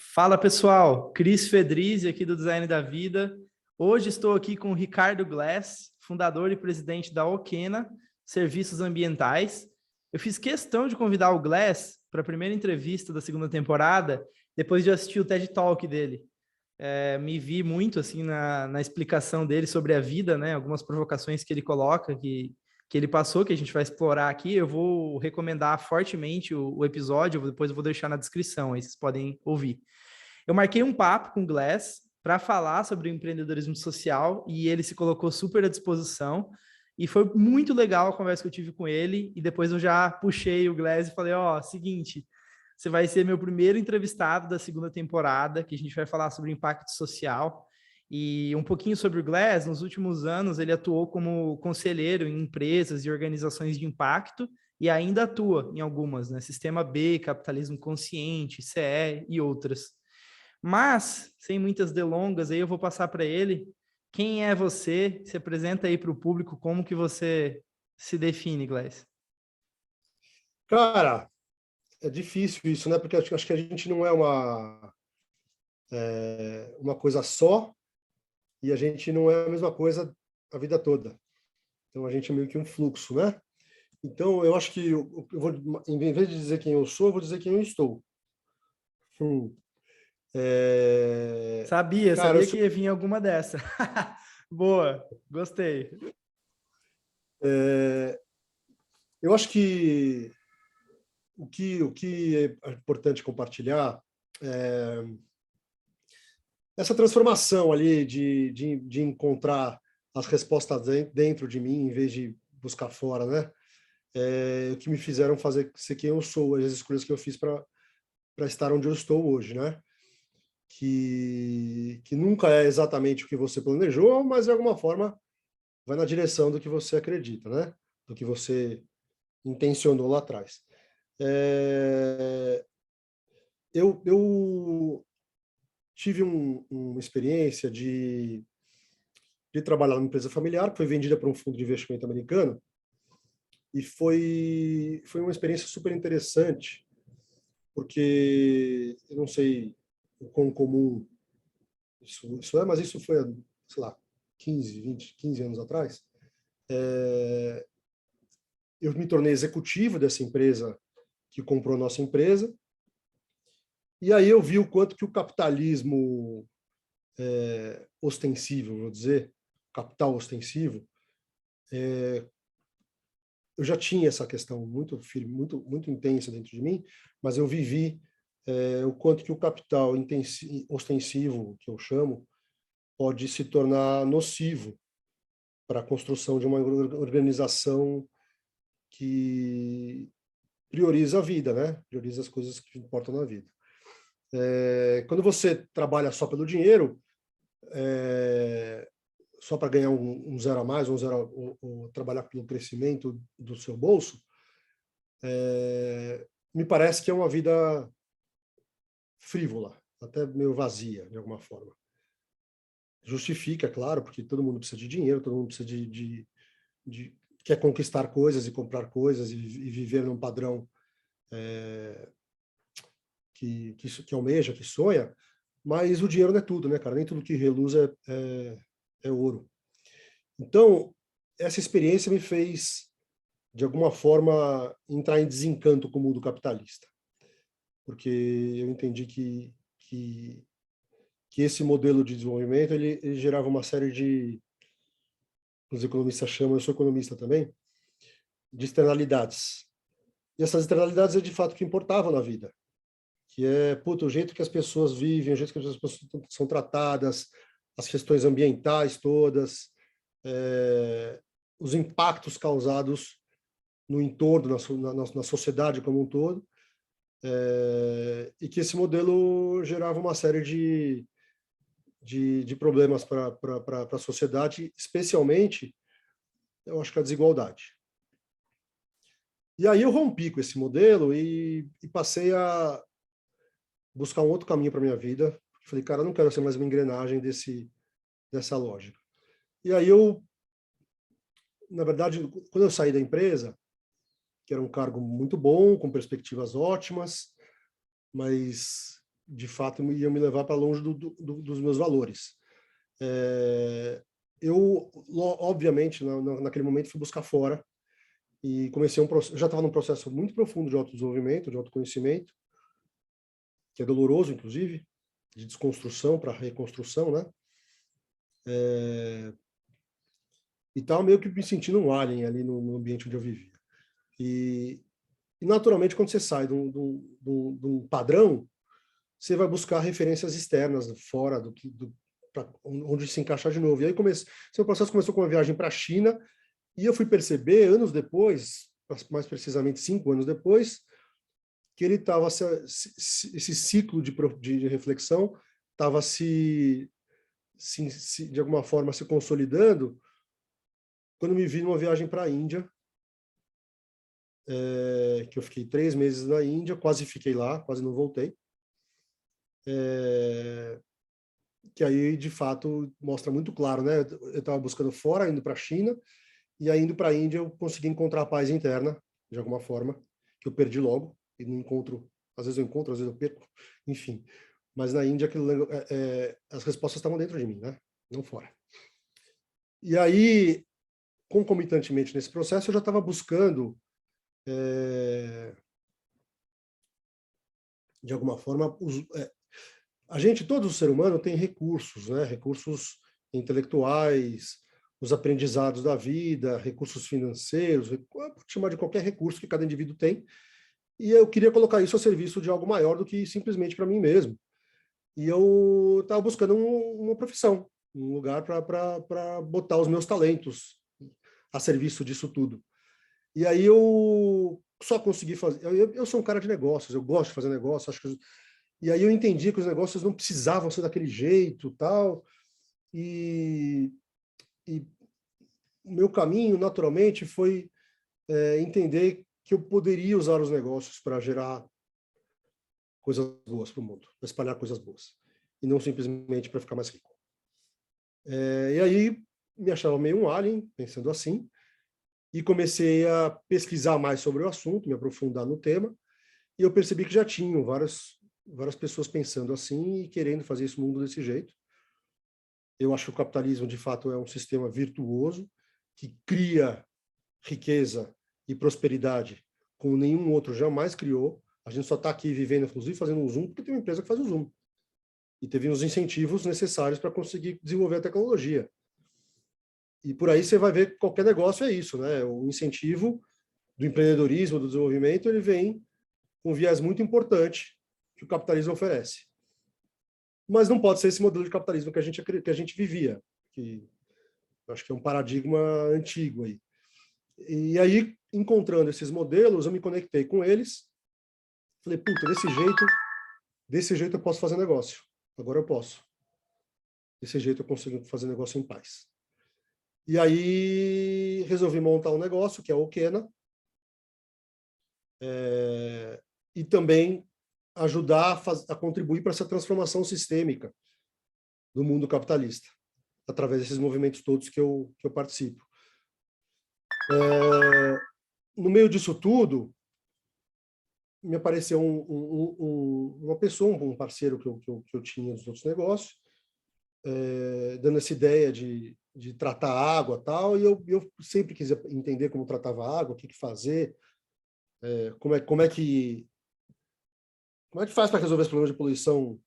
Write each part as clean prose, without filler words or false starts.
Fala pessoal, Cris Fedrizzi aqui do Design da Vida. Hoje estou aqui com o Ricardo Glass, fundador e presidente da Okena Serviços Ambientais. Eu fiz questão de convidar o Glass para a primeira entrevista da segunda temporada, depois de assistir o TED Talk dele. Me vi muito assim na explicação dele sobre a vida, né? Algumas provocações que ele coloca, que ele passou, que a gente vai explorar aqui. Eu vou recomendar fortemente o episódio, depois eu vou deixar na descrição, aí vocês podem ouvir. Eu marquei um papo com o Glass para falar sobre o empreendedorismo social e ele se colocou super à disposição. E foi muito legal a conversa que eu tive com ele. E depois eu já puxei o Glass e falei: Ó, seguinte, você vai ser meu primeiro entrevistado da segunda temporada, que a gente vai falar sobre impacto social. E um pouquinho sobre o Glass. Nos últimos anos, ele atuou como conselheiro em empresas e organizações de impacto e ainda atua em algumas, né? Sistema B, Capitalismo Consciente, CE e outras. Mas, sem muitas delongas, aí eu vou passar para ele. Quem é você? Se apresenta aí para o público, como que você se define, Glass? Cara, é difícil isso, né? Porque acho que a gente não é uma coisa só e a gente não é a mesma coisa a vida toda. Então, a gente é meio que um fluxo, né? Então, eu acho que eu vou, em vez de dizer quem eu sou, eu vou dizer quem eu estou. Hum. Cara, Sabia que ia vir alguma dessa. Boa, gostei. eu acho que o que é importante compartilhar é essa transformação ali de encontrar as respostas dentro de mim, em vez de buscar fora, né? O que me fizeram ser quem eu sou, as escolhas que eu fiz para estar onde eu estou hoje, né? Que nunca é exatamente o que você planejou, mas de alguma forma vai na direção do que você acredita, né? Do que você intencionou lá atrás. Eu tive uma experiência de trabalhar numa empresa familiar que foi vendida para um fundo de investimento americano e foi uma experiência super interessante, porque eu não sei o quão comum isso é, mas isso foi, sei lá, 15 anos atrás. Eu me tornei executivo dessa empresa que comprou a nossa empresa, e aí eu vi o quanto que o capitalismo ostensivo, vou dizer, capital ostensivo, eu já tinha essa questão muito firme, muito intensa dentro de mim, mas eu vivi o quanto que o capital ostensivo, que eu chamo, pode se tornar nocivo para a construção de uma organização que prioriza a vida, né? Prioriza as coisas que importam na vida. Quando você trabalha só pelo dinheiro, só para ganhar um zero a mais, ou trabalhar pelo crescimento do seu bolso, me parece que é uma vida frívola, até meio vazia, de alguma forma. Justifica, claro, porque todo mundo precisa de dinheiro, todo mundo precisa quer conquistar coisas e comprar coisas e viver num padrão que almeja, que sonha, mas o dinheiro não é tudo, né, cara? Nem tudo que reluz é ouro. Então, essa experiência me fez, de alguma forma, entrar em desencanto com o mundo capitalista, porque eu entendi que esse modelo de desenvolvimento ele gerava uma série de, os economistas chamam, eu sou economista também, de externalidades. E essas externalidades é de fato o que importavam na vida, que é, puta, o jeito que as pessoas vivem, o jeito que as pessoas são tratadas, as questões ambientais todas, os impactos causados no entorno, na sociedade como um todo, e que esse modelo gerava uma série de problemas para a sociedade, especialmente, eu acho que a desigualdade. E aí eu rompi com esse modelo e passei a buscar um outro caminho para minha vida. Falei, cara, eu não quero ser mais uma engrenagem dessa lógica. E aí na verdade, quando eu saí da empresa, que era um cargo muito bom, com perspectivas ótimas, mas de fato, iam me levar para longe dos meus valores. Eu, obviamente, naquele momento, fui buscar fora e comecei eu já estava num processo muito profundo de autodesenvolvimento, de autoconhecimento, que é doloroso, inclusive, de desconstrução para reconstrução, né? E estava meio que me sentindo um alien ali no ambiente onde eu vivia. E naturalmente, quando você sai de um padrão, você vai buscar referências externas, fora onde se encaixar de novo. E aí o processo começou com uma viagem para a China, e eu fui perceber, anos depois, mais precisamente 5 anos depois, que ele estava, esse ciclo de reflexão estava de alguma forma se consolidando, quando me vi numa viagem para a Índia, que eu fiquei 3 meses na Índia, quase fiquei lá, quase não voltei. Que aí, de fato, mostra muito claro, né? Eu estava buscando fora, indo para a China, e aí indo para a Índia eu consegui encontrar a paz interna, de alguma forma, que eu perdi logo, e não encontro, às vezes eu encontro, às vezes eu perco, enfim. Mas na Índia as respostas estavam dentro de mim, né? Não fora. E aí, concomitantemente nesse processo, eu já estava buscando, de alguma forma, todo ser humano tem recursos, né? Recursos intelectuais, os aprendizados da vida, recursos financeiros, pode chamar de qualquer recurso que cada indivíduo tem, e eu queria colocar isso a serviço de algo maior do que simplesmente para mim mesmo. E eu estava buscando uma profissão, um lugar para botar os meus talentos a serviço disso tudo. E aí eu só consegui fazer... Eu sou um cara de negócios, eu gosto de fazer negócios, acho que... E aí eu entendi que os negócios não precisavam ser daquele jeito, tal, e o meu caminho, naturalmente, foi entender que eu poderia usar os negócios para gerar coisas boas para o mundo, para espalhar coisas boas, e não simplesmente para ficar mais rico. E aí me achava meio um alien, pensando assim, e comecei a pesquisar mais sobre o assunto, me aprofundar no tema, e eu percebi que já tinham várias pessoas pensando assim e querendo fazer esse mundo desse jeito. Eu acho que o capitalismo, de fato, é um sistema virtuoso, que cria riqueza e prosperidade como nenhum outro jamais criou. A gente só está aqui vivendo, inclusive, fazendo um Zoom, porque tem uma empresa que faz o Zoom. E teve os incentivos necessários para conseguir desenvolver a tecnologia. E por aí você vai ver que qualquer negócio é isso, né? O incentivo do empreendedorismo, do desenvolvimento, ele vem com um viés muito importante que o capitalismo oferece. Mas não pode ser esse modelo de capitalismo que a gente vivia, que eu acho que é um paradigma antigo aí. E aí, encontrando esses modelos, eu me conectei com eles, falei, puta, desse jeito eu posso fazer negócio. Agora eu posso. Desse jeito eu consigo fazer negócio em paz. E aí resolvi montar um negócio, que é o Okena, e também ajudar a contribuir para essa transformação sistêmica do mundo capitalista, através desses movimentos todos que eu participo. No meio disso tudo, me apareceu uma pessoa, um parceiro que eu tinha nos outros negócios, dando essa ideia de tratar a água e tal, e eu sempre quis entender como tratava a água, o que fazer, como é que faz para resolver esse problema de poluição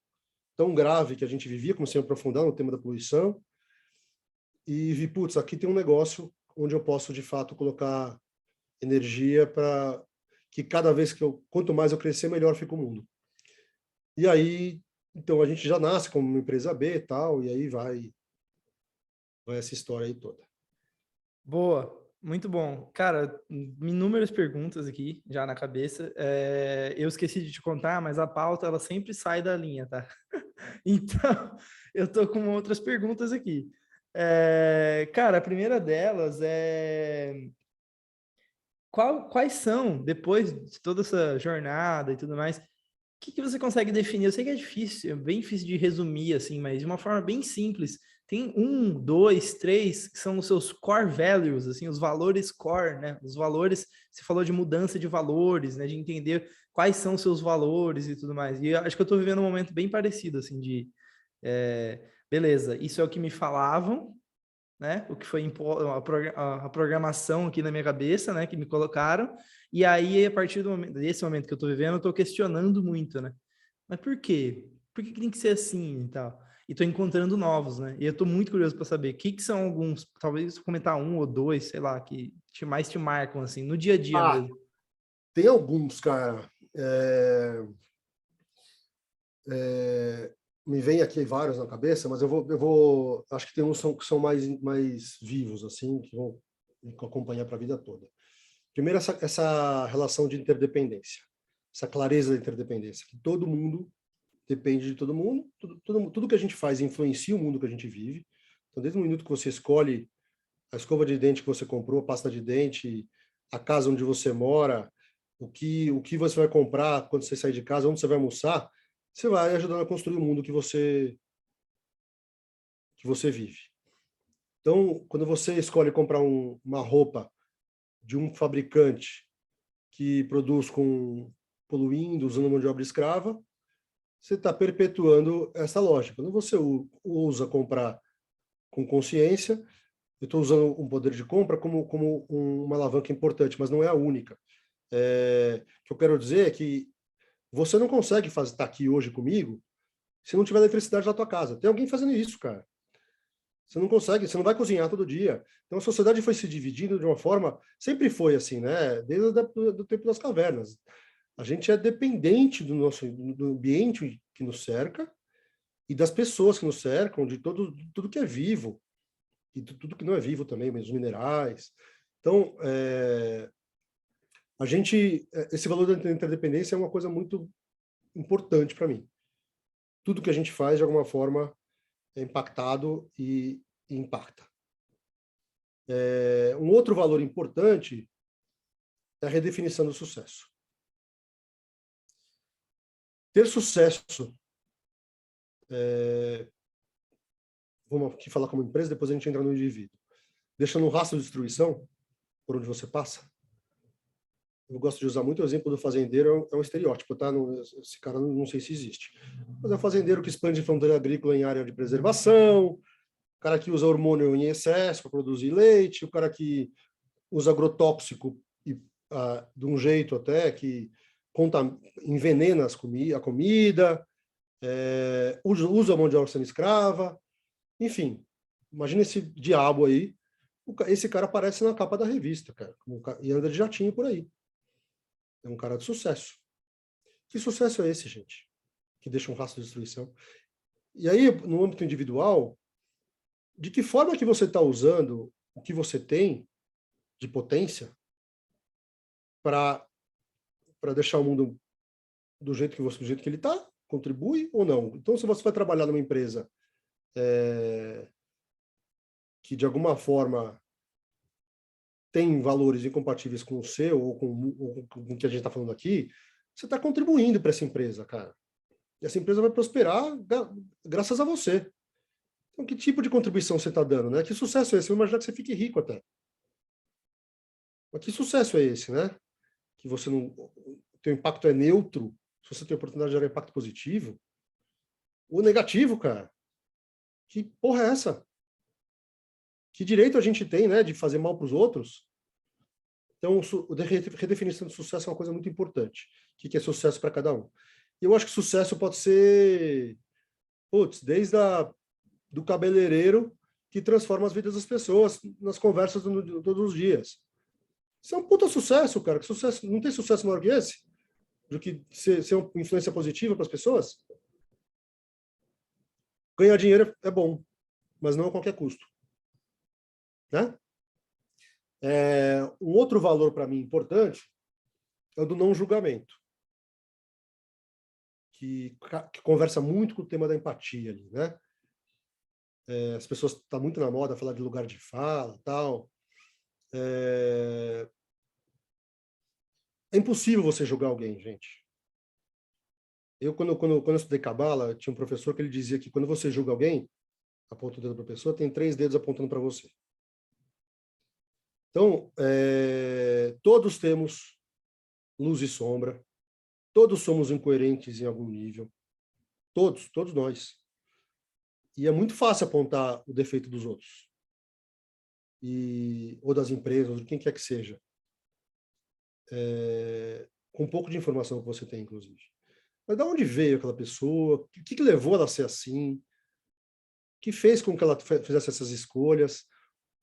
tão grave que a gente vivia, comecei a aprofundar no tema da poluição, e vi, putz, aqui tem um negócio onde eu posso, de fato, colocar energia para que cada vez quanto mais eu crescer, melhor fica o mundo. E aí, então, a gente já nasce como uma empresa B e tal, e aí vai essa história aí toda. Boa, muito bom. Cara, inúmeras perguntas aqui já na cabeça. Eu esqueci de te contar, mas a pauta ela sempre sai da linha, tá? Então, eu tô com outras perguntas aqui. Cara, a primeira delas é... Quais são, depois de toda essa jornada e tudo mais, o que você consegue definir? Eu sei que é difícil, é bem difícil de resumir, assim, mas de uma forma bem simples. Tem 1, 2, 3, que são os seus core values, assim, os valores core, né? Os valores, você falou de mudança de valores, né? De entender quais são os seus valores e tudo mais. E eu acho que eu estou vivendo um momento bem parecido, assim, de, beleza, isso é o que me falavam, né? O que foi a programação aqui na minha cabeça, né? Que me colocaram. E aí, a partir desse momento que eu estou vivendo, eu estou questionando muito, né? Mas por quê? Por que tem que ser assim e tal? E estou encontrando novos, né? E eu estou muito curioso para saber o que são alguns, talvez comentar um ou dois, sei lá, que mais te marcam, assim, no dia a dia Ah, mesmo. tem alguns, cara. Me vem aqui vários na cabeça, mas acho que tem uns que são mais vivos, assim, que vão me acompanhar para a vida toda. Primeiro, essa relação de interdependência, essa clareza da interdependência, que todo mundo depende de todo mundo, tudo que a gente faz influencia o mundo que a gente vive. Então, desde o minuto que você escolhe a escova de dente que você comprou, a pasta de dente, a casa onde você mora, o que você vai comprar quando você sair de casa, onde você vai almoçar, você vai ajudando a construir o mundo que você vive. Então, quando você escolhe comprar uma roupa de um fabricante que produz poluindo, usando mão de obra escrava, você está perpetuando essa lógica. Quando você usa comprar com consciência, eu estou usando um poder de compra como uma alavanca importante, mas não é a única. O que eu quero dizer é que você não consegue estar aqui hoje comigo se não tiver eletricidade na tua casa. Tem alguém fazendo isso, cara. Você não consegue, você não vai cozinhar todo dia. Então a sociedade foi se dividindo de uma forma, sempre foi assim, né? Desde do tempo das cavernas. A gente é dependente do ambiente que nos cerca e das pessoas que nos cercam, de tudo que é vivo e tudo que não é vivo também, mas os minerais. Então, esse valor da interdependência é uma coisa muito importante para mim. Tudo que a gente faz, de alguma forma, é impactado e impacta. Um outro valor importante é a redefinição do sucesso. Ter sucesso, vamos aqui falar como empresa, depois a gente entra no indivíduo, deixando um rastro de destruição por onde você passa. Eu gosto de usar muito o exemplo do fazendeiro, é um estereótipo, tá? Esse cara não sei se existe. Mas é o fazendeiro que expande fronteira agrícola em área de preservação, o cara que usa hormônio em excesso para produzir leite, o cara que usa agrotóxico de um jeito até que envenena a comida, usa a mão de obra semi-escrava, enfim, imagina esse diabo aí, esse cara aparece na capa da revista, cara, e anda de jatinho por aí. É um cara de sucesso. Que sucesso é esse, gente? Que deixa um rastro de destruição. E aí, no âmbito individual, de que forma que você está usando o que você tem de potência para deixar o mundo do jeito que ele está? Contribui ou não? Então, se você vai trabalhar numa empresa que, de alguma forma, tem valores incompatíveis com o seu ou com o que a gente está falando aqui, você está contribuindo para essa empresa, cara. E essa empresa vai prosperar graças a você. Então, que tipo de contribuição você está dando, né? Que sucesso é esse? Eu imagino que você fique rico até. Mas que sucesso é esse, né? Que você não... O teu impacto é neutro, se você tem a oportunidade de gerar impacto positivo. O negativo, cara. Que porra é essa? Que direito a gente tem, né, de fazer mal para os outros? Então, a redefinição de sucesso é uma coisa muito importante. O que é sucesso para cada um? E eu acho que sucesso pode ser, desde do cabeleireiro que transforma as vidas das pessoas nas conversas todos os dias. Isso é um puta sucesso, cara. Que sucesso, não tem sucesso maior que esse? Do que ser uma influência positiva para as pessoas? Ganhar dinheiro é bom, mas não a qualquer custo. Né? Um outro valor para mim importante é o do não julgamento, que conversa muito com o tema da empatia ali, né? As pessoas estão muito na moda falar de lugar de fala, tal. É impossível você julgar alguém, gente. Quando eu estudei Cabala, tinha um professor que ele dizia que quando você julga alguém, aponta o dedo para a pessoa, tem 3 dedos apontando para você. Então, todos temos luz e sombra, Todos somos incoerentes em algum nível. Todos nós. E é muito fácil apontar o defeito dos outros. Ou das empresas, ou de quem quer que seja. Com um pouco de informação que você tem, inclusive. Mas de onde veio aquela pessoa? O que levou ela a ser assim? O que fez com que ela fizesse essas escolhas?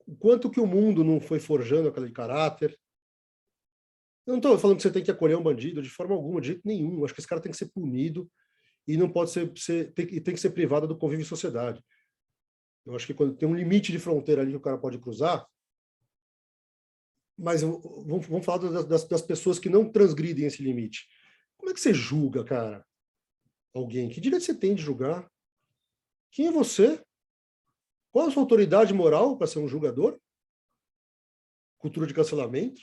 O quanto que o mundo não foi forjando aquele caráter? Eu não estou falando que você tem que acolher um bandido de forma alguma, de jeito nenhum. Eu acho que esse cara tem que ser punido e não pode tem que ser privado do convívio em sociedade. Eu acho que quando tem um limite de fronteira ali que o cara pode cruzar, mas vamos falar das pessoas que não transgridem esse limite. Como é que você julga, cara? Alguém? Que direito você tem de julgar? Quem é você? Qual a sua autoridade moral para ser um julgador? Cultura de cancelamento?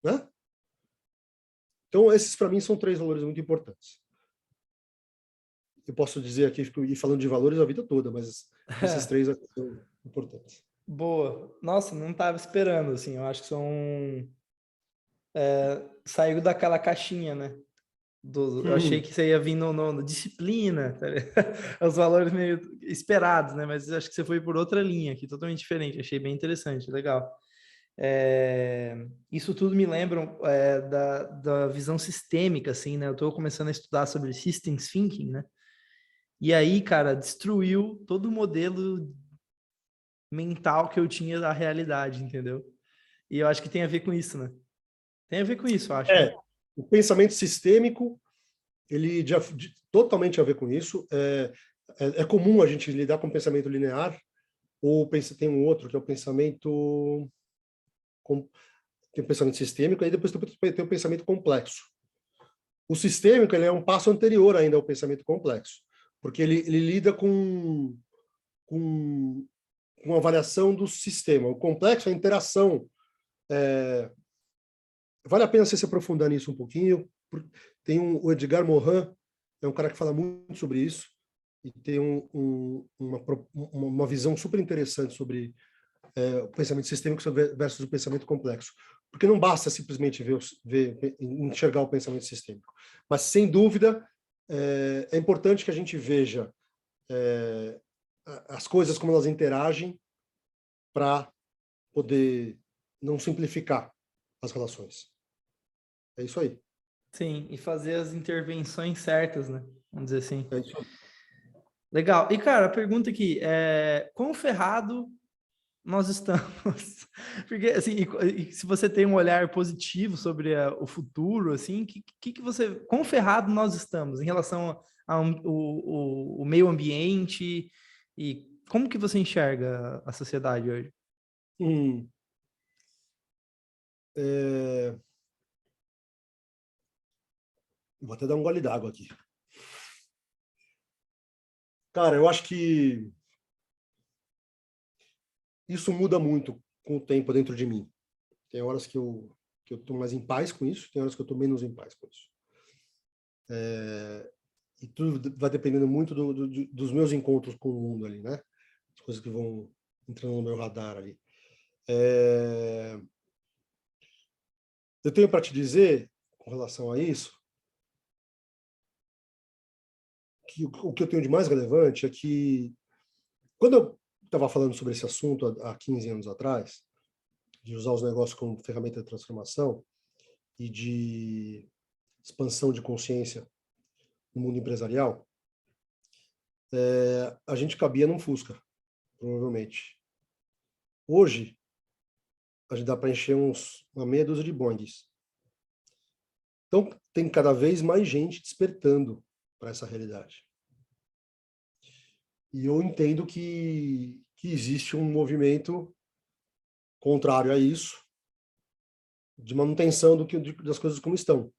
Né? Então, esses, para mim, são 3 valores muito importantes. Eu posso dizer aqui, fico falando de valores a vida toda, mas esses 3 são importantes. Boa. Nossa, não estava esperando, assim. Eu acho que são... saiu daquela caixinha, né? Eu achei que você ia vir no disciplina, tá? Os valores meio esperados, né? Mas acho que você foi por outra linha aqui, totalmente diferente. Achei bem interessante, legal. Isso tudo me lembra da visão sistêmica, assim, né? Eu estou começando a estudar sobre systems thinking, né? E aí, cara, destruiu todo o modelo mental que eu tinha da realidade, entendeu? E eu acho que tem a ver com isso, né? Tem a ver com isso, eu acho, né? O pensamento sistêmico, ele totalmente a ver com isso. É comum a gente lidar com o pensamento linear, ou tem um outro, que é o pensamento... Tem o pensamento sistêmico, aí depois tem o pensamento complexo. O sistêmico, ele é um passo anterior ainda ao pensamento complexo, porque ele lida com a avaliação do sistema. O complexo é a interação. Vale a pena você se aprofundar nisso um pouquinho. Tem o Edgar Morin, é um cara que fala muito sobre isso, e tem uma visão super interessante sobre o pensamento sistêmico versus o pensamento complexo. Porque não basta simplesmente enxergar o pensamento sistêmico. Mas, sem dúvida, é importante que a gente veja as coisas como elas interagem para poder não simplificar as relações. É isso aí. Sim, e fazer as intervenções certas, né? Vamos dizer assim. É isso aí. Legal. E, cara, a pergunta aqui quão ferrado nós estamos? Porque, assim, e se você tem um olhar positivo sobre o futuro, assim, quão ferrado nós estamos em relação o meio ambiente e como que você enxerga a sociedade hoje? Vou até dar um gole d'água aqui. Cara, eu acho que isso muda muito com o tempo dentro de mim. Tem horas que eu estou mais em paz com isso, tem horas que eu estou menos em paz com isso. E tudo vai dependendo muito dos meus encontros com o mundo ali, né? As coisas que vão entrando no meu radar ali. Eu tenho para te dizer, com relação a isso, que o que eu tenho de mais relevante é que, quando eu estava falando sobre esse assunto há 15 anos atrás, de usar os negócios como ferramenta de transformação e de expansão de consciência no mundo empresarial, a gente cabia num Fusca, provavelmente. Hoje, a gente dá para encher uma meia dúzia de Boeings. Então, tem cada vez mais gente despertando para essa realidade. E eu entendo que existe um movimento contrário a isso, de manutenção das coisas como estão.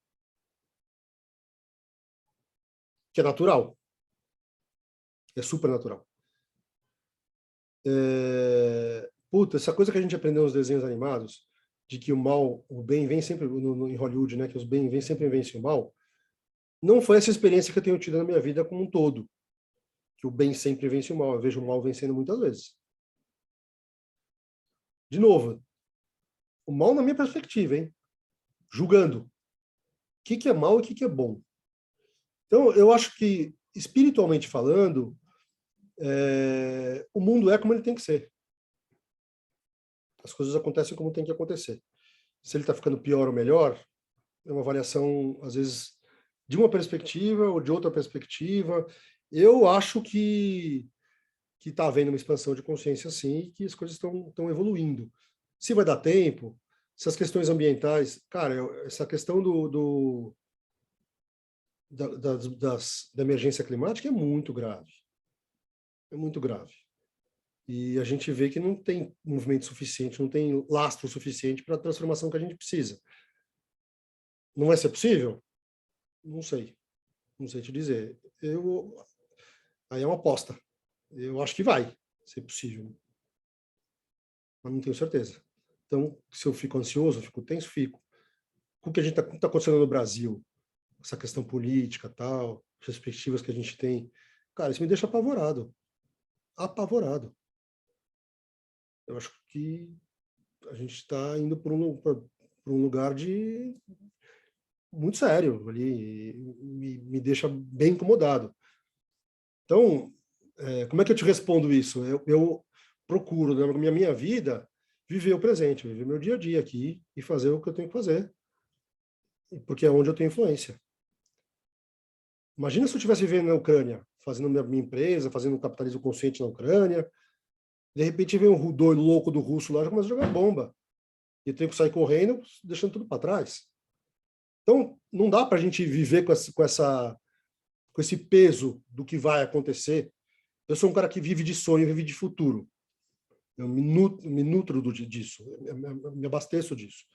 Que é natural. É super natural. Essa coisa que a gente aprendeu nos desenhos animados, de que o bem vem sempre, em Hollywood, né, que os bem vem sempre vencem o mal, não foi essa experiência que eu tenho tido na minha vida como um todo, que o bem sempre vence o mal. Eu vejo o mal vencendo muitas vezes. De novo, o mal na minha perspectiva, hein? Julgando. que é mal e o que é bom. Então, eu acho que, espiritualmente falando, o mundo é como ele tem que ser. As coisas acontecem como tem que acontecer. Se ele está ficando pior ou melhor, é uma avaliação, às vezes, de uma perspectiva ou de outra perspectiva. Eu acho que está havendo uma expansão de consciência, sim, e que as coisas estão evoluindo. Se vai dar tempo, se as questões ambientais... Cara, essa questão da emergência climática é muito grave. É muito grave. E a gente vê que não tem movimento suficiente, não tem lastro suficiente para a transformação que a gente precisa. Não vai ser possível? Não sei. Não sei te dizer. Aí é uma aposta. Eu acho que vai ser possível. Mas não tenho certeza. Então, se eu fico ansioso, eu fico tenso, fico. Com o que a gente está acontecendo no Brasil, essa questão política, tal, as perspectivas que a gente tem, cara, isso me deixa apavorado. Apavorado. Eu acho que a gente está indo para um lugar de muito sério ali, me deixa bem incomodado. Então, como é que eu te respondo isso? Eu procuro, na minha vida, viver o presente, viver meu dia a dia aqui e fazer o que eu tenho que fazer, porque é onde eu tenho influência. Imagina se eu estivesse vivendo na Ucrânia, fazendo minha empresa, fazendo um capitalismo consciente na Ucrânia, de repente vem um doido louco do russo lá e começa a jogar bomba. E eu tenho que sair correndo, deixando tudo para trás. Então, não dá para a gente viver com esse peso do que vai acontecer. Eu sou um cara que vive de sonho, vive de futuro. Eu me nutro disso, me abasteço disso.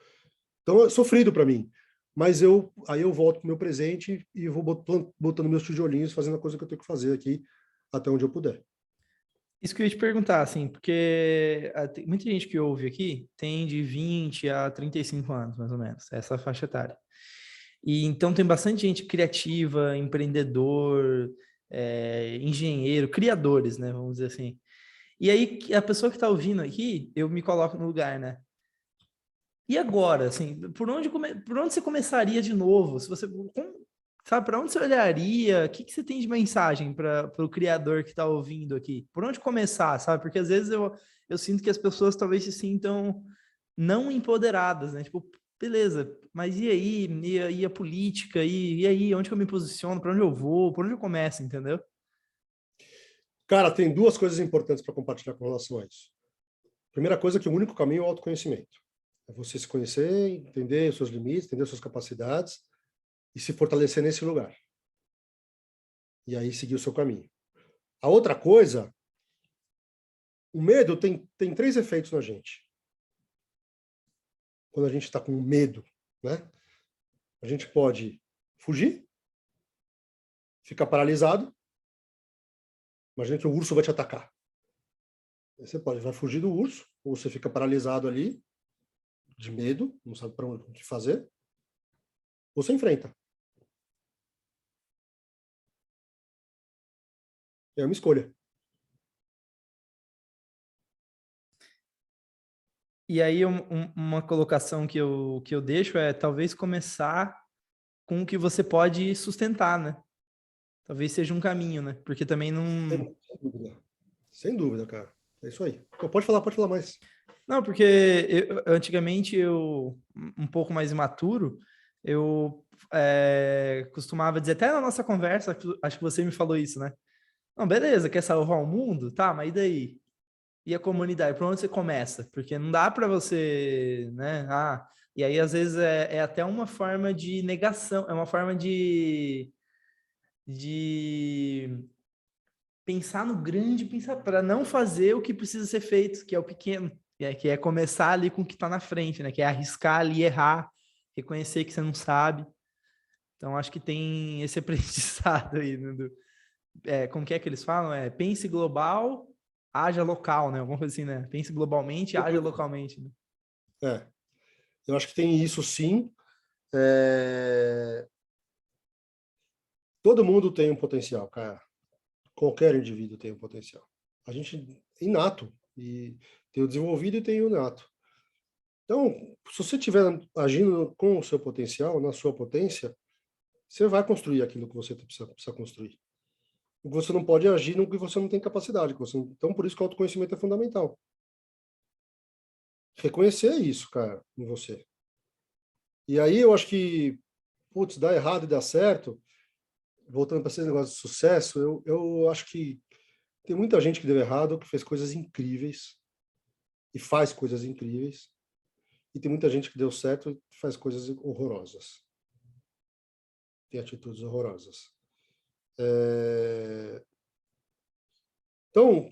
Então, é sofrido para mim. Mas aí eu volto para o meu presente e vou botando meus tijolinhos, fazendo a coisa que eu tenho que fazer aqui, até onde eu puder. Isso que eu ia te perguntar, assim, porque tem muita gente que ouve aqui tem de 20 a 35 anos, mais ou menos, essa faixa etária. E então tem bastante gente criativa, empreendedor, engenheiro, criadores, né? Vamos dizer assim. E aí, a pessoa que está ouvindo aqui, eu me coloco no lugar, né? E agora, assim, por onde você começaria de novo? Se você, sabe, para onde você olharia? O que você tem de mensagem para o criador que está ouvindo aqui? Por onde começar, sabe? Porque às vezes eu sinto que as pessoas talvez se sintam não empoderadas, né? Tipo, beleza, mas e aí? E a política? E aí? Onde que eu me posiciono? Para onde eu vou? Por onde eu começo, entendeu? Cara, tem duas coisas importantes para compartilhar com relação a isso. Primeira coisa é que o único caminho é o autoconhecimento. É você se conhecer, entender os seus limites, entender as suas capacidades e se fortalecer nesse lugar. E aí seguir o seu caminho. A outra coisa, o medo tem três efeitos na gente. Quando a gente está com medo, né? A gente pode fugir, ficar paralisado. Imagina que o urso vai te atacar. Você vai fugir do urso, ou você fica paralisado ali, de medo, não sabe para onde o que fazer, ou você enfrenta. É uma escolha. E aí, uma colocação que eu deixo é talvez começar com o que você pode sustentar, né? Talvez seja um caminho, né? Porque também não. Sem dúvida. Sem dúvida, cara. É isso aí. Então, pode falar mais. Não, porque antigamente um pouco mais imaturo, eu costumava dizer, até na nossa conversa, acho que você me falou isso, né? Não, beleza, quer salvar o mundo? Tá, mas e daí? E a comunidade? Por onde você começa? Porque não dá para você, né? E aí às vezes é até uma forma de negação, é uma forma de pensar no grande, pensar para não fazer o que precisa ser feito, que é o pequeno, que é começar ali com o que está na frente, né? Que é arriscar ali, errar, reconhecer que você não sabe. Então acho que tem esse aprendizado aí, né, como que é que eles falam? Pense global, haja local, né? Alguma coisa assim, né? Pense globalmente, haja localmente, né? É, eu acho que tem isso sim. Todo mundo tem um potencial, cara. Qualquer indivíduo tem um potencial. A gente é inato, e tem o desenvolvido e tem o inato. Então, se você estiver agindo com o seu potencial, na sua potência, você vai construir aquilo que você precisa construir. E você não pode agir no que você não tem capacidade. Então, por isso que o autoconhecimento é fundamental. Reconhecer isso, cara, em você. E aí eu acho que, putz, dá errado e dá certo, voltando para esse negócio de sucesso, eu acho que tem muita gente que deu errado, que fez coisas incríveis e faz coisas incríveis, e tem muita gente que deu certo e faz coisas horrorosas. Tem atitudes horrorosas. Então,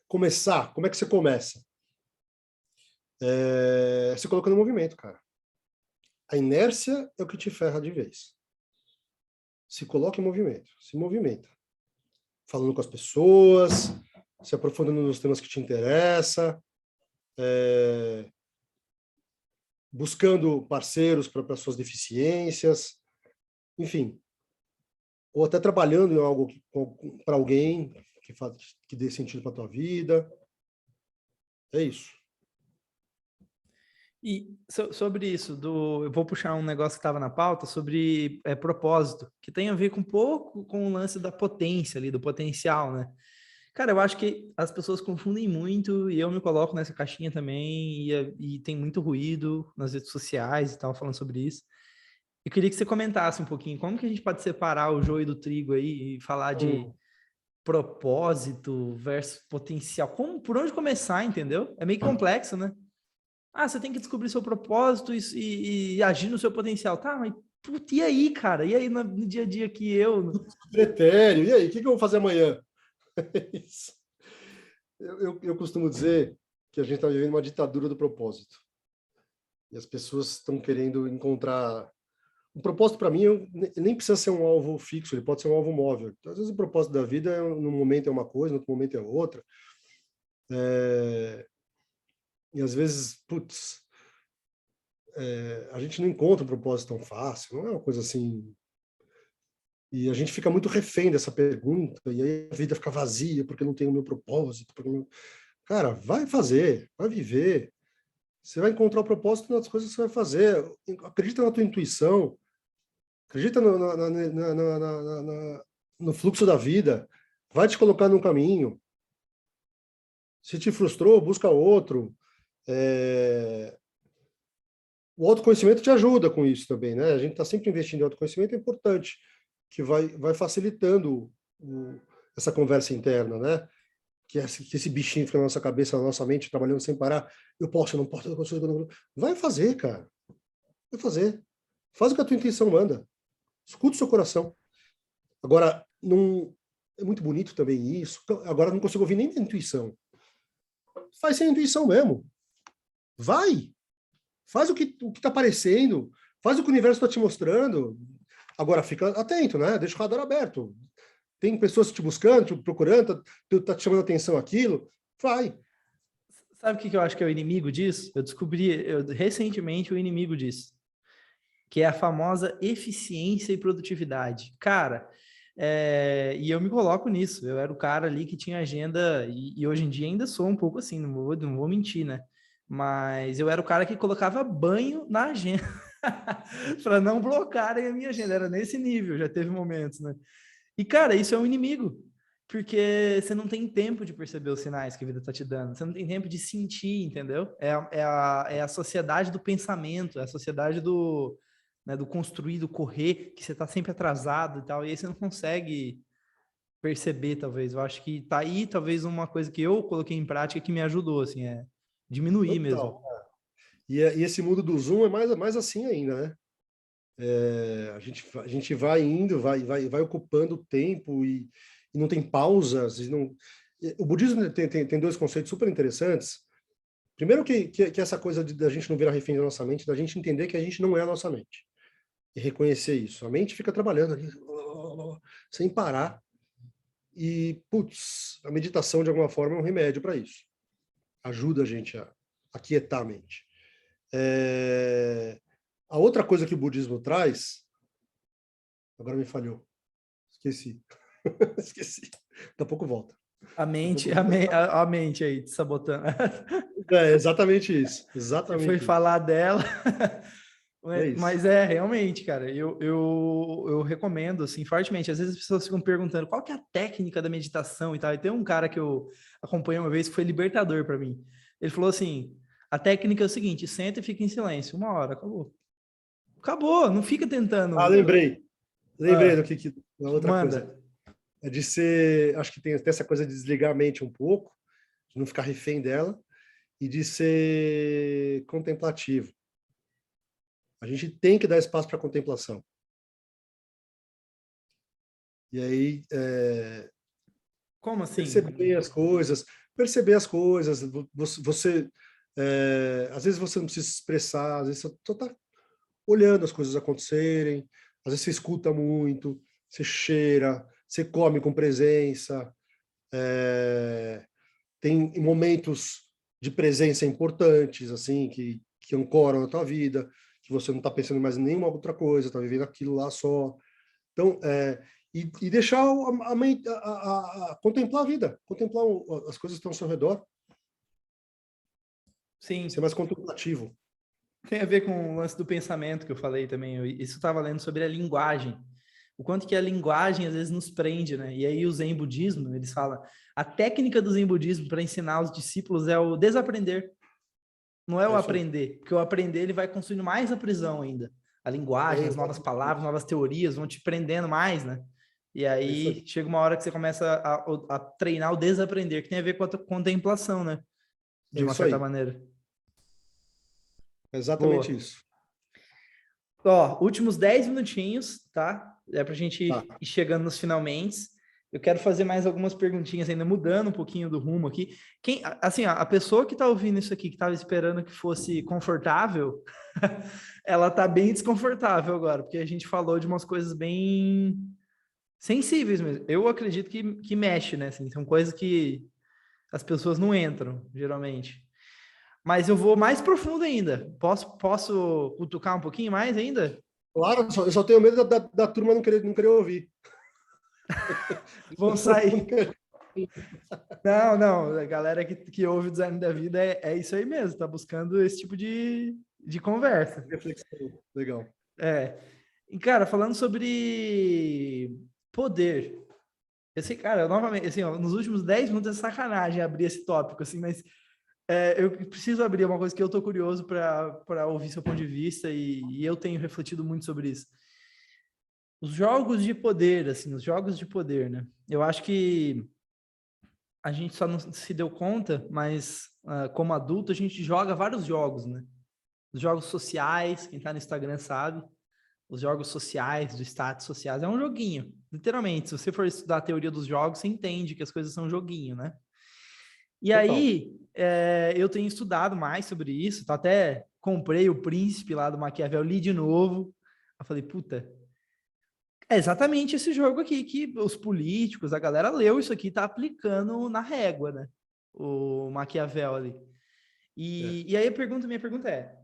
começar, como é que você começa? Se colocando em movimento, cara. A inércia é o que te ferra de vez. Se coloca em movimento, se movimenta. Falando com as pessoas, se aprofundando nos temas que te interessam, buscando parceiros para suas deficiências, enfim. Ou até trabalhando em algo para alguém que dê sentido para a tua vida. É isso. E sobre isso, eu vou puxar um negócio que estava na pauta, sobre propósito, que tem a ver com um pouco com o lance da potência ali, do potencial, né? Cara, eu acho que as pessoas confundem muito, e eu me coloco nessa caixinha também, e tem muito ruído nas redes sociais e tal, falando sobre isso. Eu queria que você comentasse um pouquinho, como que a gente pode separar o joio do trigo aí e falar de propósito versus potencial? Por onde começar, entendeu? É meio complexo, né? Ah, você tem que descobrir seu propósito e agir no seu potencial. Tá, mas putz, e aí, cara? E aí no dia a dia que eu... Etéreo. E aí, o que eu vou fazer amanhã? Isso. Eu costumo dizer que a gente está vivendo uma ditadura do propósito. E as pessoas estão querendo encontrar... O propósito, para mim, nem precisa ser um alvo fixo, ele pode ser um alvo móvel. Então, às vezes, o propósito da vida, num momento é uma coisa, no outro momento é outra. E, às vezes, putz, a gente não encontra um propósito tão fácil, não é uma coisa assim... E a gente fica muito refém dessa pergunta, e aí a vida fica vazia, porque não tem o meu propósito. Cara, vai fazer, vai viver. Você vai encontrar o propósito nas coisas que você vai fazer. Acredita na tua intuição, acredita no fluxo da vida, vai te colocar num caminho. Se te frustrou, busca outro. O autoconhecimento te ajuda com isso também, né? A gente está sempre investindo em autoconhecimento, é importante, que vai facilitando essa conversa interna, né? Que esse bichinho fica na nossa cabeça, na nossa mente, trabalhando sem parar. Eu posso, eu não posso, eu consigo, eu não... Vai fazer, cara. Vai fazer. Faz o que a tua intenção manda. Escuta o seu coração. Agora, não... é muito bonito também isso. Agora não consigo ouvir nem da intuição. Faz sem intuição mesmo. Vai. Faz o que está aparecendo. Faz o que o universo está te mostrando. Agora, fica atento, né? Deixa o radar aberto. Tem pessoas te buscando, te procurando, tá te chamando a atenção aquilo. Vai. Sabe o que eu acho que é o inimigo disso? Eu descobri recentemente o inimigo disso, que é a famosa eficiência e produtividade. Cara, e eu me coloco nisso. Eu era o cara ali que tinha agenda, e hoje em dia ainda sou um pouco assim, não vou mentir, né? Mas eu era o cara que colocava banho na agenda para não bloquearem a minha agenda. Era nesse nível, já teve momentos, né? E, cara, isso é um inimigo, porque você não tem tempo de perceber os sinais que a vida está te dando, você não tem tempo de sentir, entendeu? É a sociedade do pensamento, é a sociedade do construir, do correr, que você está sempre atrasado e tal, e aí você não consegue perceber, talvez. Eu acho que tá aí, talvez, uma coisa que eu coloquei em prática que me ajudou, assim, é diminuir mesmo. Total. E esse mundo do Zoom é mais assim ainda, né? A gente vai indo, vai ocupando tempo e não tem pausas. O budismo tem dois conceitos super interessantes. Primeiro que essa coisa da gente não virar refém da nossa mente, da gente entender que a gente não é a nossa mente. E reconhecer isso. A mente fica trabalhando ali, sem parar. E, putz, a meditação, de alguma forma, é um remédio para isso. Ajuda a gente a aquietar a mente. A outra coisa que o budismo traz... Agora me falhou. Esqueci. Esqueci. Daqui a pouco volta. A mente aí, te sabotando. É exatamente isso. Você foi Exatamente isso. falar dela... É isso. Mas é, realmente, cara, eu recomendo, assim, fortemente. Às vezes as pessoas ficam perguntando qual que é a técnica da meditação e tal. E tem um cara que eu acompanhei uma vez que foi libertador para mim. Ele falou assim, a técnica é o seguinte, senta e fica em silêncio, 1 hora, acabou. Acabou, não fica Ah, tentando... lembrei. Lembrei Ah, do que da outra coisa. manda. É de ser, acho que tem até essa coisa de desligar a mente um pouco, de não ficar refém dela, e de ser contemplativo. A gente tem que dar espaço para contemplação. E aí, Como assim? perceber as coisas, você, às vezes você não precisa se expressar, às vezes você só está olhando as coisas acontecerem, às vezes você escuta muito, você cheira, você come com presença, tem momentos de presença importantes, assim, que ancoram na tua vida, que você não está pensando mais em nenhuma outra coisa, está vivendo aquilo lá só. Então, e deixar contemplar a vida, contemplar as coisas que estão ao seu redor, ser Sim, mais contemplativo. tem a ver com o lance do pensamento que eu falei também. Isso eu estava lendo sobre a linguagem. O quanto que a linguagem às vezes nos prende, né? E aí o Zen budismo, eles falam, a técnica do Zen budismo para ensinar os discípulos é o desaprender, não é É o isso aí. aprender, porque o aprender ele vai construindo mais a prisão ainda. A É linguagem, as novas exatamente palavras, isso. novas teorias vão te prendendo mais, né? E É isso aí aí. chega uma hora que você começa a treinar o desaprender, que tem a ver com a contemplação, né? É De uma isso certa aí. maneira. É exatamente Boa. isso. Ó, últimos 10 minutinhos, tá? É pra Tá. gente ir chegando nos finalmente. Eu quero fazer mais algumas perguntinhas ainda, mudando um pouquinho do rumo aqui. Assim, a pessoa que tá ouvindo isso aqui, que tava esperando que fosse confortável, ela tá bem desconfortável agora, porque a gente falou de umas coisas bem sensíveis mesmo. Eu acredito que mexe, né? Assim, são coisas que as pessoas não entram, geralmente. Mas eu vou mais profundo ainda. Posso cutucar um pouquinho mais ainda? Claro, eu só tenho medo da turma não querer ouvir. Vão sair. Não, não, a galera que ouve o design da vida é isso aí mesmo, tá buscando esse tipo de conversa. Reflexão. Legal. É. E, cara, falando sobre poder, eu sei, cara, novamente, assim, ó, nos últimos 10 minutos é sacanagem abrir esse tópico, assim, mas eu preciso abrir uma coisa que eu tô curioso para ouvir seu ponto de vista e eu tenho refletido muito sobre isso. Os jogos de poder, assim, os jogos de poder, né? Eu acho que a gente só não se deu conta, mas como adulto a gente joga vários jogos, né? Os jogos sociais, quem tá no Instagram sabe, os jogos sociais, dos status sociais, é um joguinho, literalmente. Se você for estudar a teoria dos jogos, você entende que as coisas são joguinho, né? E Total. aí, eu tenho estudado mais sobre isso, tá? Até comprei o Príncipe lá do Maquiavel, li de novo. Eu falei, puta, é exatamente esse jogo aqui que os políticos, a galera leu isso aqui, tá aplicando na régua, né? O Maquiavel ali. É. E aí minha pergunta é,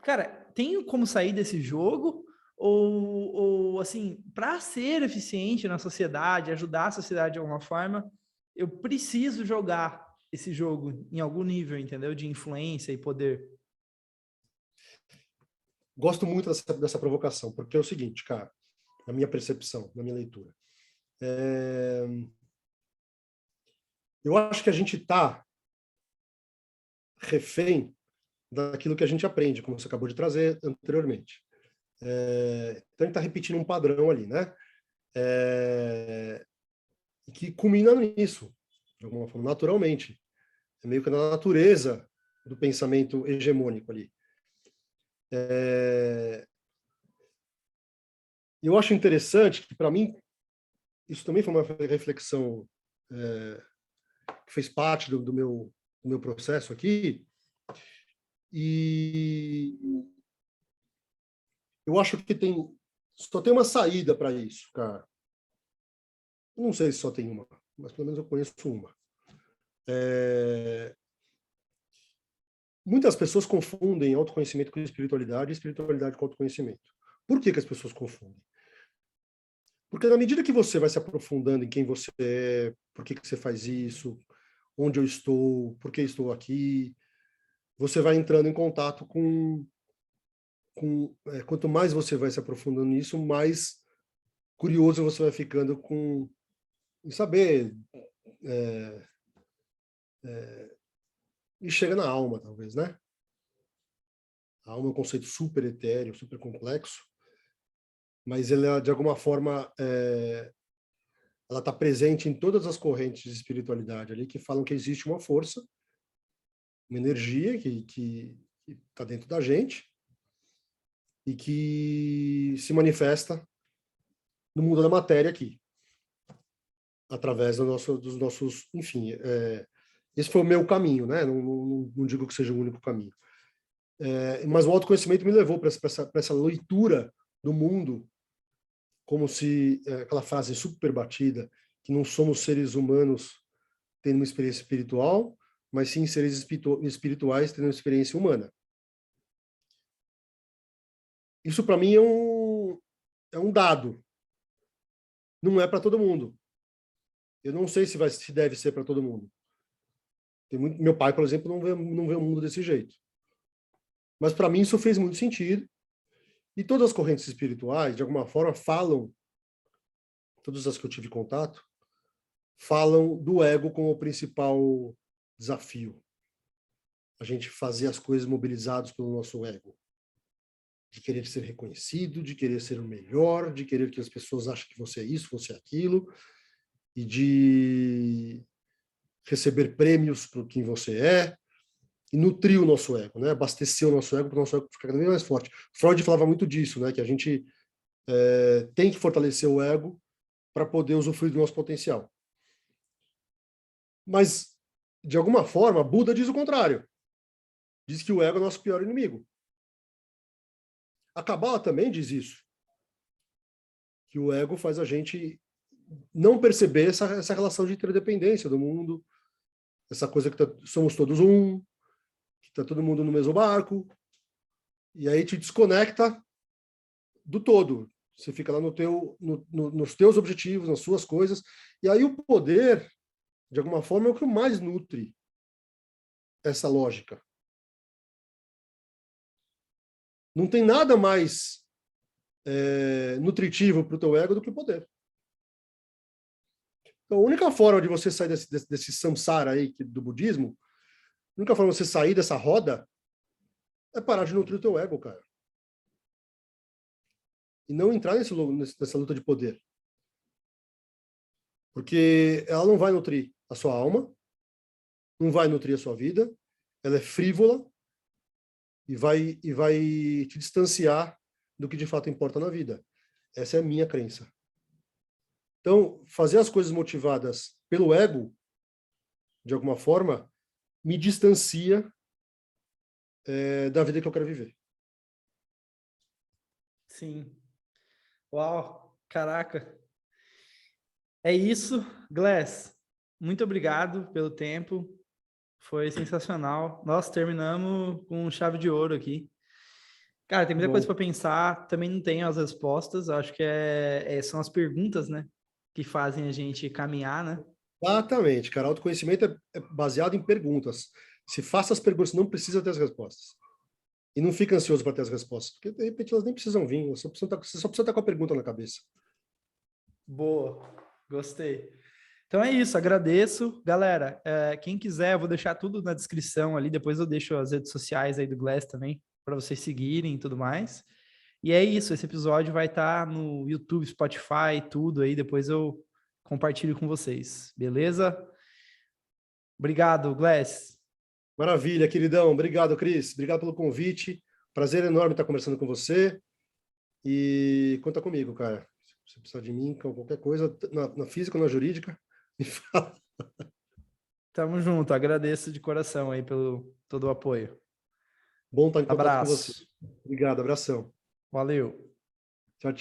cara, tem como sair desse jogo? Ou assim, para ser eficiente na sociedade, ajudar a sociedade de alguma forma, eu preciso jogar esse jogo em algum nível, entendeu? De influência e poder. Gosto muito dessa provocação, porque é o seguinte, cara, na minha percepção, na minha leitura. É, eu acho que a gente está refém daquilo que a gente aprende, como você acabou de trazer anteriormente. Então, a gente está repetindo um padrão ali, né? Que culmina nisso, de alguma forma, naturalmente. É meio que na natureza do pensamento hegemônico ali. Eu acho interessante que, para mim, isso também foi uma reflexão que fez parte do meu processo aqui, e eu acho que só tem uma saída para isso, cara. Não sei se só tem uma, mas pelo menos eu conheço uma. Muitas pessoas confundem autoconhecimento com espiritualidade e espiritualidade com autoconhecimento. Por que as pessoas confundem? Porque na medida que você vai se aprofundando em quem você é, por que você faz isso, onde eu estou, por que estou aqui, você vai entrando em contato com quanto mais você vai se aprofundando nisso, mais curioso você vai ficando em saber, e chega na alma, talvez, né? A alma é um conceito super etéreo, super complexo, mas ela, de alguma forma, ela está presente em todas as correntes de espiritualidade ali, que falam que existe uma força, uma energia que está dentro da gente e que se manifesta no mundo da matéria aqui, através dos nossos, enfim, esse foi o meu caminho, né? Não digo que seja o único caminho. Mas o autoconhecimento me levou para essa leitura do mundo, como se, aquela frase super batida, que não somos seres humanos tendo uma experiência espiritual, mas sim seres espirituais tendo uma experiência humana. Isso, para mim, é um dado. Não é para todo mundo. Eu não sei se deve ser para todo mundo. Meu pai, por exemplo, não vê o mundo desse jeito. Mas, para mim, isso fez muito sentido. E todas as correntes espirituais, de alguma forma, falam, todas as que eu tive contato, falam do ego como o principal desafio. A gente fazer as coisas mobilizados pelo nosso ego. De querer ser reconhecido, de querer ser o melhor, de querer que as pessoas achem que você é isso, você é aquilo, e de receber prêmios por quem você é, e nutrir o nosso ego, né? Abastecer o nosso ego para o nosso ego ficar cada vez mais forte. Freud falava muito disso, né? Que a gente tem que fortalecer o ego para poder usufruir do nosso potencial. Mas, de alguma forma, Buda diz o contrário. Diz que o ego é o nosso pior inimigo. A Kabbalah também diz isso. Que o ego faz a gente não perceber essa relação de interdependência do mundo, essa coisa que somos todos um, que está todo mundo no mesmo barco, e aí te desconecta do todo. Você fica lá nos teus objetivos, nas suas coisas, e aí o poder, de alguma forma, é o que mais nutre essa lógica. Não tem nada mais nutritivo para o teu ego do que o poder. Então, a única forma de você sair desse samsara aí do budismo, a única forma de você sair dessa roda é parar de nutrir o teu ego, cara. E não entrar nessa luta de poder. Porque ela não vai nutrir a sua alma, não vai nutrir a sua vida, ela é frívola e vai te distanciar do que de fato importa na vida. Essa é a minha crença. Então, fazer as coisas motivadas pelo ego, de alguma forma, me distancia da vida que eu quero viver. Sim. Uau, caraca. É isso, Glass. Muito obrigado pelo tempo. Foi sensacional. Nós terminamos com chave de ouro aqui. Cara, tem muita coisa para pensar. Também não tenho as respostas. Acho que são as perguntas, né, que fazem a gente caminhar, né? Exatamente, cara. Autoconhecimento é baseado em perguntas. Se faça as perguntas, não precisa ter as respostas. E não fica ansioso para ter as respostas, porque de repente elas nem precisam vir. Você só precisa estar com a pergunta na cabeça. Boa, gostei. Então é isso, agradeço. Galera, quem quiser, eu vou deixar tudo na descrição ali, depois eu deixo as redes sociais aí do Glass também, para vocês seguirem e tudo mais. E é isso, esse episódio vai estar no YouTube, Spotify, tudo aí, depois eu compartilho com vocês, beleza? Obrigado, Glass. Maravilha, queridão. Obrigado, Cris. Obrigado pelo convite. Prazer enorme estar conversando com você. E conta comigo, cara. Se você precisar de mim, qualquer coisa, na física ou na jurídica, me fala. Tamo junto, agradeço de coração aí pelo todo o apoio. Bom estar em contato com você. Abraço. Obrigado, abração. Valeu.